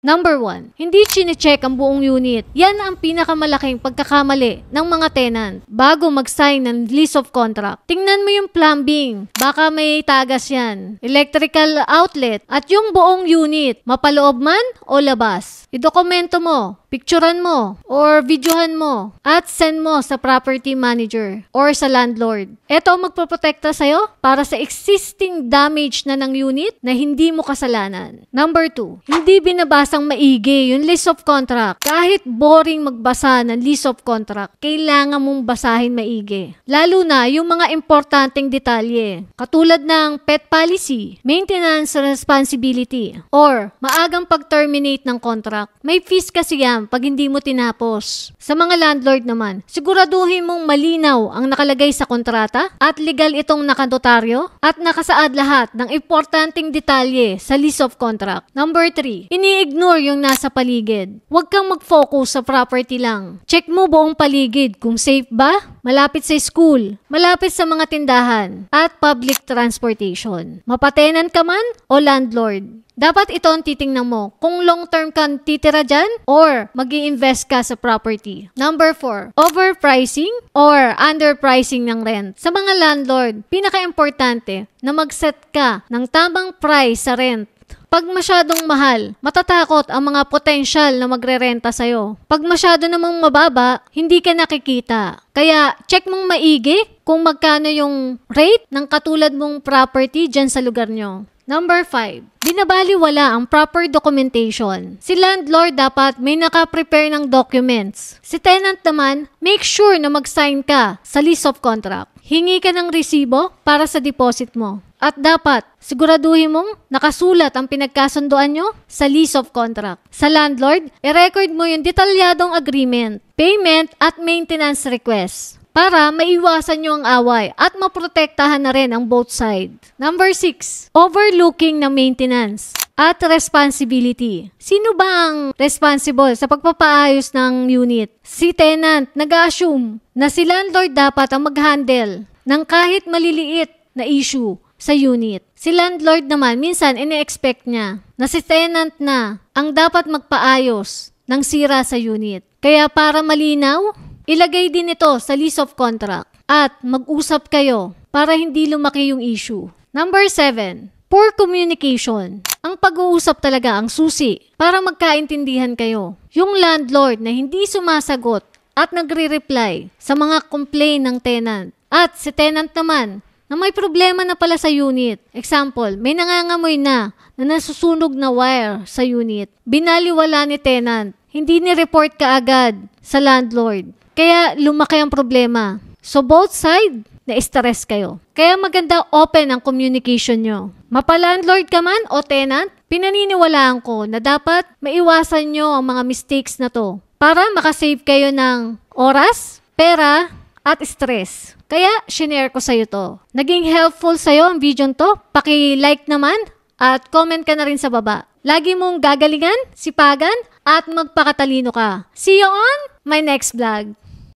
Number 1, hindi chine-check ang buong unit. Yan ang pinakamalaking pagkakamali ng mga tenant bago mag-sign ng lease of contract. Tingnan mo yung plumbing. Baka may tagas yan. Electrical outlet at yung buong unit. Mapaloob man o labas. Idokumento mo, picturean mo, or videohan mo at send mo sa property manager or sa landlord. Ito ang magpoprotekta sa'yo para sa existing damage na ng unit na hindi mo kasalanan. Number 2, hindi binabasang maigi yung lease of contract. Kahit boring magbasa ng lease of contract, kailangan mong basahin maigi. Lalo na yung mga importanteng detalye. Katulad ng pet policy, maintenance responsibility, or maagang pag-terminate ng contract. May fees kasi yan pag hindi mo tinapos. Sa mga landlord naman, siguraduhin mong malinaw ang nakalagay sa kontrata at legal itong nakanotaryo at nakasaad lahat ng importanteng detalye sa lease of contract. Number 3, ini-ignore yung nasa paligid. Huwag kang mag-focus sa property lang. Check mo buong paligid kung safe ba, malapit sa school, malapit sa mga tindahan, at public transportation. Mapatenan ka man o landlord. Dapat ito ang titingnan mo kung long-term kang titira dyan or mag-i-invest ka sa property. Number 4, overpricing or underpricing ng rent. Sa mga landlord, pinaka-importante na mag-set ka ng tamang price sa rent. Pag masyadong mahal, matatakot ang mga potensyal na magre-renta sa'yo. Pag masyado namang mababa, hindi ka nakikita. Kaya check mong maigi kung magkano yung rate ng katulad mong property dyan sa lugar nyo. Number 5, binabaliwala ang proper documentation. Si landlord dapat may naka-prepare ng documents. Si tenant naman, make sure na mag-sign ka sa lease of contract. Hingi ka ng resibo para sa deposit mo. At dapat, siguraduhin mong nakasulat ang pinagkasunduan nyo sa lease of contract. Sa landlord, i-record mo yung detalyadong agreement, payment at maintenance request para maiwasan nyo ang away at maprotektahan na rin ang both side. Number 6, overlooking ng maintenance at responsibility. Sino ba ang responsible sa pagpapaayos ng unit? Si tenant nag-assume na si landlord dapat ang mag-handle ng kahit maliliit na issue sa unit. Si landlord naman minsan ine-expect niya na si tenant na ang dapat magpaayos ng sira sa unit. Kaya para malinaw, ilagay din ito sa lease of contract at mag-usap kayo para hindi lumaki yung issue. Number 7, poor communication. Ang pag-uusap talaga ang susi para magkaintindihan kayo. Yung landlord na hindi sumasagot at nagre-reply sa mga complaint ng tenant. At si tenant naman na may problema na pala sa unit. Example, may nangangamoy na nasusunog na wire sa unit. Binaliwala ni tenant. Hindi ni-report kaagad sa landlord. Kaya lumaki ang problema. So both side, na-stress kayo. Kaya maganda open ang communication nyo. Mapa-landlord ka man o tenant, pinaniniwalaan ko na dapat maiwasan nyo ang mga mistakes na to para makasave kayo ng oras, pera, at stress. Kaya, shinare ko sa'yo to. Naging helpful sa'yo ang video to? Paki-like naman at comment ka na rin sa baba. Lagi mong gagalingan, sipagan, at magpakatalino ka. See you on my next vlog.